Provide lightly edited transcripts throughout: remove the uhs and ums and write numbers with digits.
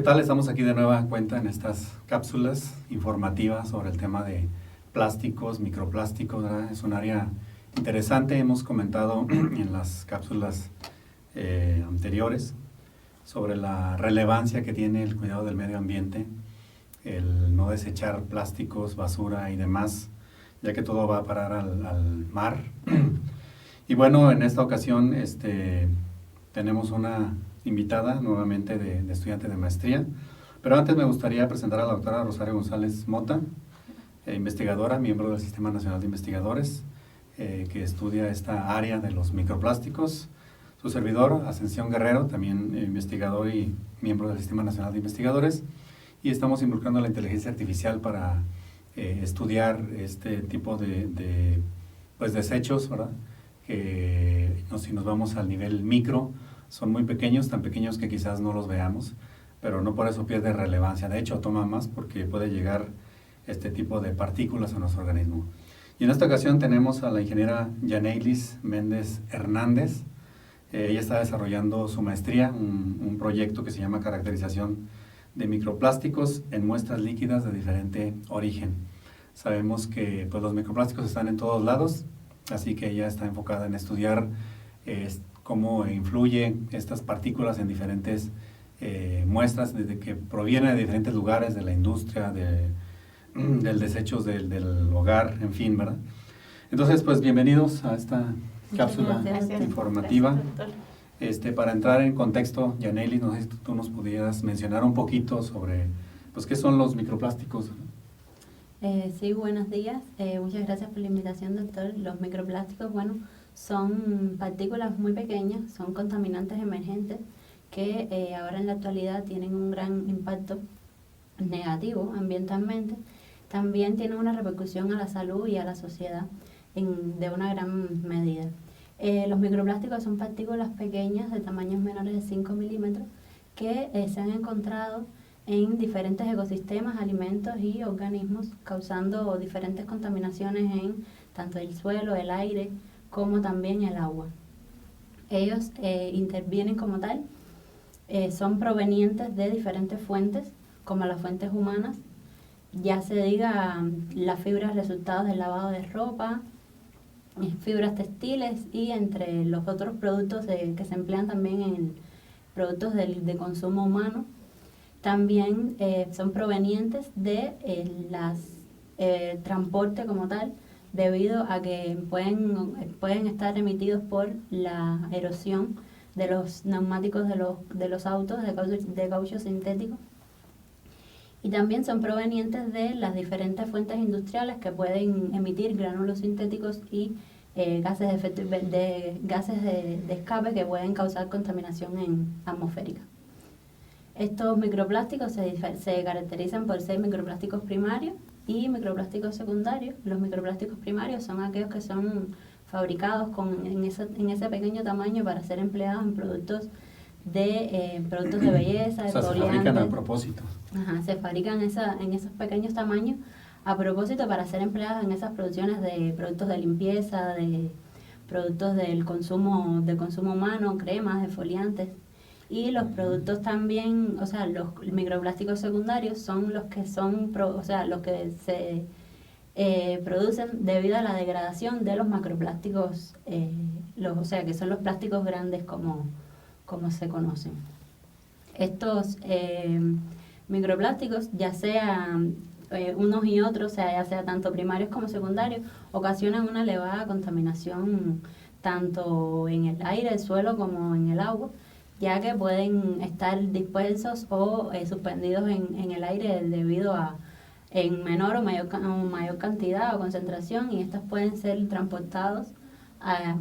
tal? Estamos aquí de nueva cuenta en estas cápsulas informativas sobre el tema de plásticos, microplásticos, ¿verdad? Es un área interesante, hemos comentado en las cápsulas anteriores sobre la relevancia que tiene el cuidado del medio ambiente, el no desechar plásticos, basura y demás, ya que todo va a parar al mar. Y bueno, en esta ocasión tenemos una invitada nuevamente de estudiante de maestría, pero antes me gustaría presentar a la doctora Rosario González Mota, investigadora, miembro del Sistema Nacional de Investigadores, que estudia esta área de los microplásticos. Su servidor, Ascensión Guerrero, también investigador y miembro del Sistema Nacional de Investigadores, y estamos involucrando la inteligencia artificial para estudiar este tipo de desechos, ¿verdad? Que si nos vamos al nivel micro, son muy pequeños, tan pequeños que quizás no los veamos, pero no por eso pierde relevancia. De hecho, toma más porque puede llegar este tipo de partículas a nuestro organismo. Y en esta ocasión tenemos a la ingeniera Yaneilis Méndez Hernández. Ella está desarrollando su maestría, un proyecto que se llama Caracterización de microplásticos en muestras líquidas de diferente origen. Sabemos que pues, los microplásticos están en todos lados, así que ella está enfocada en estudiar cómo influyen estas partículas en diferentes muestras, desde que provienen de diferentes lugares, de la industria, del desechos del hogar, en fin, ¿verdad? Entonces, pues bienvenidos a esta cápsula informativa. Gracias, para entrar en contexto, Yaneilis, no sé si tú nos pudieras mencionar un poquito sobre pues, qué son los microplásticos. Sí, buenos días. Muchas gracias por la invitación, doctor. Los microplásticos, bueno, son partículas muy pequeñas, son contaminantes emergentes que ahora en la actualidad tienen un gran impacto negativo ambientalmente. También tienen una repercusión a la salud y a la sociedad de una gran medida. Los microplásticos son partículas pequeñas de tamaños menores de 5 milímetros que se han encontrado en diferentes ecosistemas, alimentos y organismos, causando diferentes contaminaciones en tanto el suelo, el aire, como también el agua. Ellos intervienen como tal, son provenientes de diferentes fuentes, como las fuentes humanas, ya se diga las fibras resultados del lavado de ropa, fibras textiles y entre los otros productos que se emplean también en productos de consumo humano. También son provenientes de transporte como tal, debido a que pueden estar emitidos por la erosión de los neumáticos de los autos de caucho sintético. Y también son provenientes de las diferentes fuentes industriales que pueden emitir granulos sintéticos y gases de escape que pueden causar contaminación atmosférica. Estos microplásticos se caracterizan por ser microplásticos primarios y microplásticos secundarios. Los microplásticos primarios son aquellos que son fabricados en ese pequeño tamaño para ser empleados en productos de belleza, o sea, se fabrican a propósito. Ajá, se fabrican en esos pequeños tamaños a propósito para ser empleados en esas producciones de productos de limpieza, de productos de consumo humano, cremas, exfoliantes. Y los productos también, o sea, los microplásticos secundarios son los que se producen debido a la degradación de los macroplásticos, que son los plásticos grandes como se conocen. Estos microplásticos, ya sean unos y otros, ya sea tanto primarios como secundarios, ocasionan una elevada contaminación tanto en el aire, el suelo, como en el agua, ya que pueden estar dispersos o suspendidos en el aire debido a en menor o mayor cantidad o concentración, y estos pueden ser transportados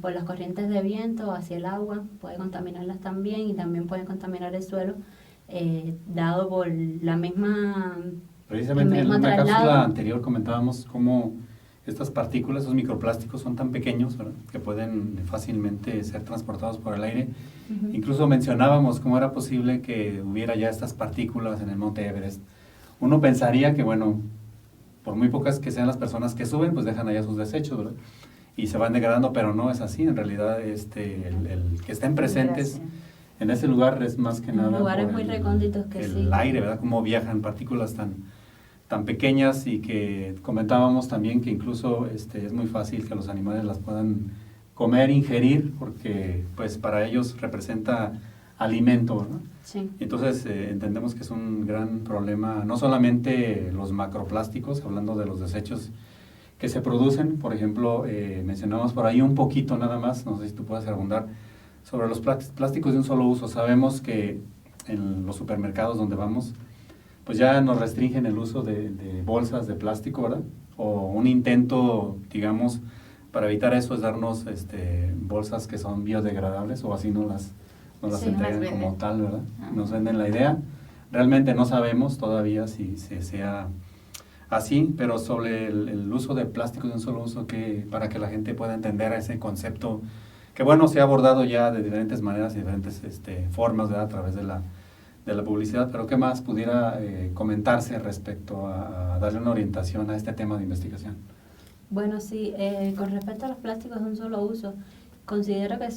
por las corrientes de viento hacia el agua, puede contaminarlas también, y también pueden contaminar el suelo, dado por la misma... Precisamente en una cápsula anterior comentábamos cómo estas partículas, esos microplásticos son tan pequeños, ¿verdad?, que pueden fácilmente ser transportados por el aire. Uh-huh. Incluso mencionábamos cómo era posible que hubiera ya estas partículas en el Monte Everest. Uno pensaría que, bueno, por muy pocas que sean las personas que suben, pues dejan allá sus desechos, ¿verdad?, y se van degradando, pero no es así. En realidad, el que estén presentes en ese lugar es más que nada lugares por muy recónditos que sí. el aire, ¿verdad? Cómo viajan partículas tan pequeñas, y que comentábamos también que incluso es muy fácil que los animales las puedan comer, ingerir, porque pues para ellos representa alimento, ¿no? Sí. Entonces entendemos que es un gran problema, no solamente los macroplásticos, hablando de los desechos que se producen. Por ejemplo, mencionamos por ahí un poquito nada más, no sé si tú puedes abundar, sobre los plásticos de un solo uso. Sabemos que en los supermercados donde vamos, pues ya nos restringen el uso de bolsas de plástico, ¿verdad? O un intento, digamos, para evitar eso es darnos bolsas que son biodegradables, o así nos las Sí, entregan como tal, ¿verdad? Nos venden la idea. Realmente no sabemos todavía si sea así, pero sobre el uso de plásticos de un solo uso, para que la gente pueda entender ese concepto, que bueno, se ha abordado ya de diferentes maneras y diferentes formas, ¿verdad? A través de la publicidad, pero ¿qué más pudiera comentarse respecto a darle una orientación a este tema de investigación? Bueno, sí, con respecto a los plásticos de un solo uso, considero que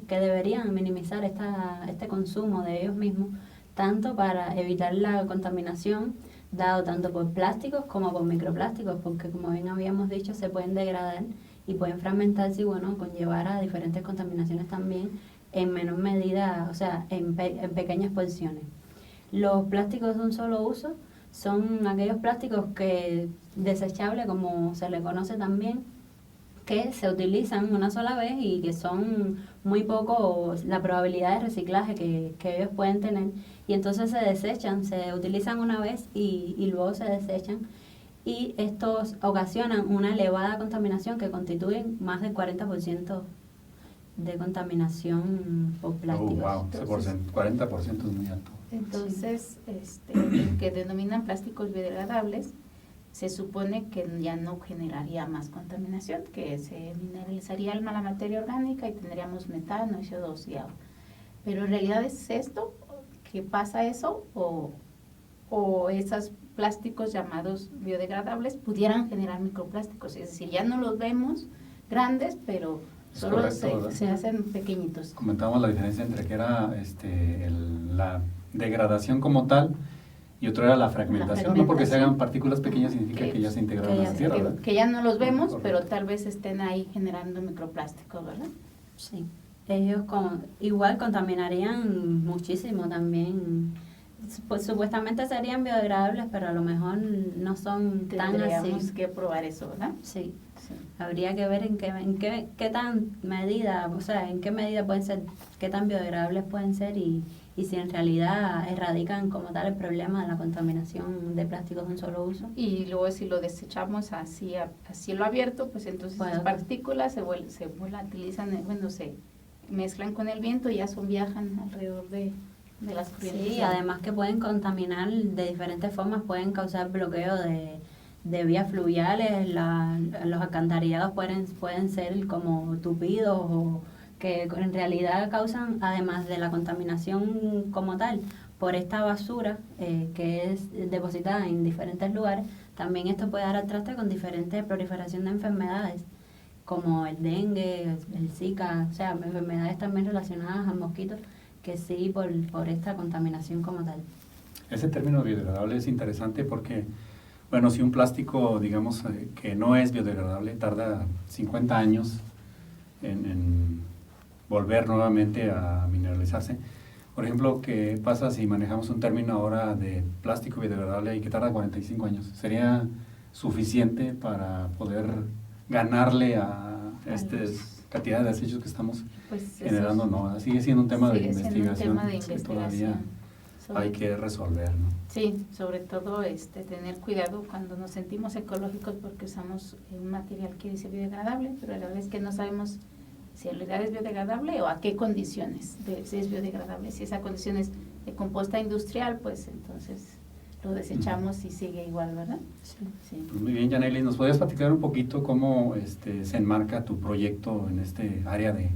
que deberían minimizar este consumo de ellos mismos, tanto para evitar la contaminación, dado tanto por plásticos como por microplásticos, porque como bien habíamos dicho, se pueden degradar y pueden fragmentarse y bueno, conllevar a diferentes contaminaciones también en menor medida, o sea, en pequeñas porciones. Los plásticos de un solo uso son aquellos plásticos desechables, como se le conoce también, que se utilizan una sola vez y que son muy poco la probabilidad de reciclaje que ellos pueden tener, y entonces se desechan, se utilizan una vez y luego se desechan, y estos ocasionan una elevada contaminación que constituyen más del 40% de contaminación por plásticos. Wow, ese 40% es muy alto. Entonces, lo que denominan plásticos biodegradables, se supone que ya no generaría más contaminación, que se mineralizaría la materia orgánica y tendríamos metano, CO2 y agua. Pero en realidad es esto, que pasa eso, o esos plásticos llamados biodegradables pudieran generar microplásticos, es decir, ya no los vemos grandes, pero solo se hacen pequeñitos. Comentábamos la diferencia entre que era la degradación como tal, y otro era la fragmentación. No porque se hagan partículas pequeñas significa que ya se integraron a la tierra, ¿verdad? Que ya no los vemos, pero tal vez estén ahí generando microplásticos, ¿verdad? Sí, ellos igual contaminarían muchísimo también. Pues supuestamente serían biodegradables, pero a lo mejor no son tan así. Tendríamos que probar eso, ¿verdad? Sí. Habría que ver en qué tan medida, o sea, en qué medida pueden ser, qué tan biodegradables pueden ser, y si en realidad erradican como tal el problema de la contaminación de plásticos de un solo uso. Y luego si lo desechamos así a cielo abierto, pues entonces las partículas se volatilizan, se mezclan con el viento y ya viajan alrededor de las corrientes. Sí, además que pueden contaminar de diferentes formas, pueden causar bloqueo de vías fluviales, los alcantarillados pueden ser como tupidos, o que en realidad causan, además de la contaminación como tal, por esta basura que es depositada en diferentes lugares, también esto puede dar al traste con diferentes proliferación de enfermedades, como el dengue, el Zika, o sea, enfermedades también relacionadas a mosquitos, que sí, por esta contaminación como tal. Ese término biodegradable es interesante porque, bueno, si un plástico, digamos, que no es biodegradable, tarda 50 años en volver nuevamente a mineralizarse. Por ejemplo, ¿qué pasa si manejamos un término ahora de plástico biodegradable y que tarda 45 años? ¿Sería suficiente para poder ganarle a esta cantidad de desechos que estamos generando? No, sigue siendo un tema de investigación que todavía hay que resolver, ¿no? Sí, sobre todo tener cuidado cuando nos sentimos ecológicos porque usamos un material que dice biodegradable, pero la verdad es que no sabemos si en realidad es biodegradable o a qué condiciones si es biodegradable. Si esa condición es de composta industrial, pues entonces lo desechamos y sigue igual, ¿verdad? Sí. Pues muy bien, Yaneli, ¿nos podrías platicar un poquito cómo se enmarca tu proyecto en este área de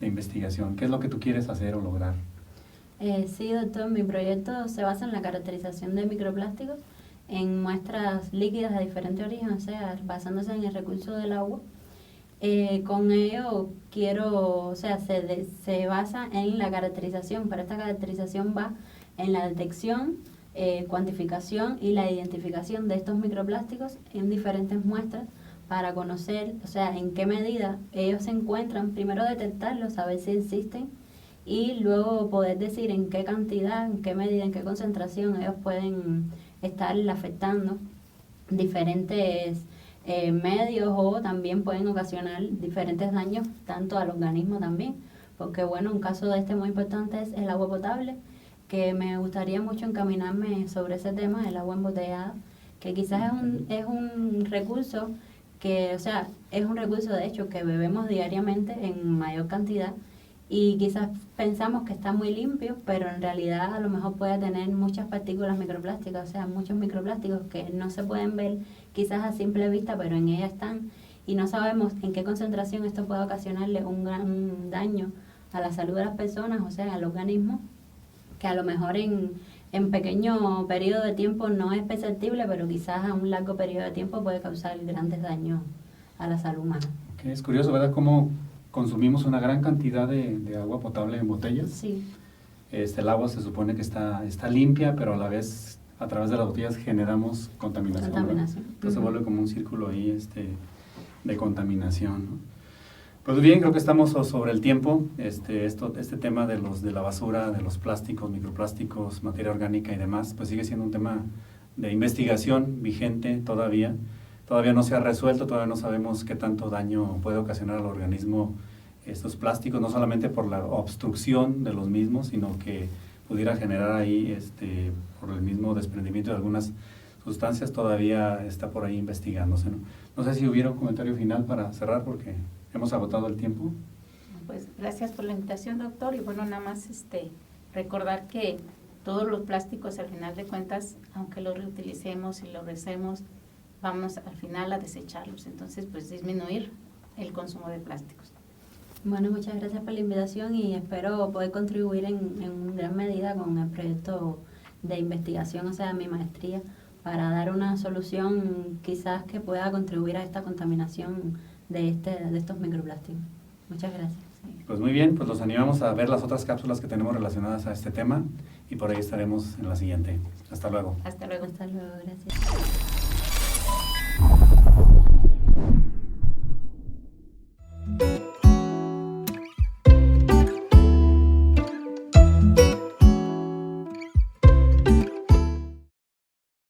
investigación? ¿Qué es lo que tú quieres hacer o lograr? Sí, doctor, mi proyecto se basa en la caracterización de microplásticos en muestras líquidas de diferente origen, o sea, basándose en el recurso del agua, Con ello quiero, o sea, se basa en la caracterización, pero esta caracterización va en la detección, cuantificación y la identificación de estos microplásticos en diferentes muestras para conocer, o sea, en qué medida ellos se encuentran, primero detectarlos, saber si existen y luego poder decir en qué cantidad, en qué medida, en qué concentración ellos pueden estar afectando diferentes medios o también pueden ocasionar diferentes daños tanto al organismo también, porque bueno, un caso de este muy importante es el agua potable, que me gustaría mucho encaminarme sobre ese tema, el agua embotellada, que quizás es un recurso que, o sea, es un recurso de hecho que bebemos diariamente en mayor cantidad y quizás pensamos que está muy limpio, pero en realidad a lo mejor puede tener muchas partículas microplásticas, o sea, muchos microplásticos que no se pueden ver quizás a simple vista, pero en ella están y no sabemos en qué concentración esto puede ocasionarle un gran daño a la salud de las personas, o sea, al organismo, que a lo mejor en pequeño periodo de tiempo no es perceptible, pero quizás a un largo periodo de tiempo puede causar grandes daños a la salud humana. Okay, es curioso, ¿verdad? Cómo consumimos una gran cantidad de agua potable en botellas. Sí. El agua se supone que está limpia, pero a la vez a través de las botellas generamos contaminación. Entonces se vuelve como un círculo ahí de contaminación, ¿no? Pues bien, creo que estamos sobre el tiempo. Este tema de la basura, de los plásticos, microplásticos, materia orgánica y demás, pues sigue siendo un tema de investigación vigente todavía. Todavía no se ha resuelto, todavía no sabemos qué tanto daño puede ocasionar al organismo estos plásticos, no solamente por la obstrucción de los mismos, sino que pudiera generar ahí, por el mismo desprendimiento de algunas sustancias, todavía está por ahí investigándose, ¿no? No sé si hubiera un comentario final para cerrar, porque hemos agotado el tiempo. Pues gracias por la invitación, doctor, y bueno, nada más recordar que todos los plásticos, al final de cuentas, aunque los reutilicemos y los recemos, vamos al final a desecharlos, entonces pues disminuir el consumo de plásticos. Bueno, muchas gracias por la invitación y espero poder contribuir en gran medida con el proyecto de investigación, o sea, mi maestría, para dar una solución quizás que pueda contribuir a esta contaminación de estos microplásticos. Muchas gracias. Pues muy bien, pues los animamos a ver las otras cápsulas que tenemos relacionadas a este tema y por ahí estaremos en la siguiente. Hasta luego. Hasta luego. Hasta luego, gracias.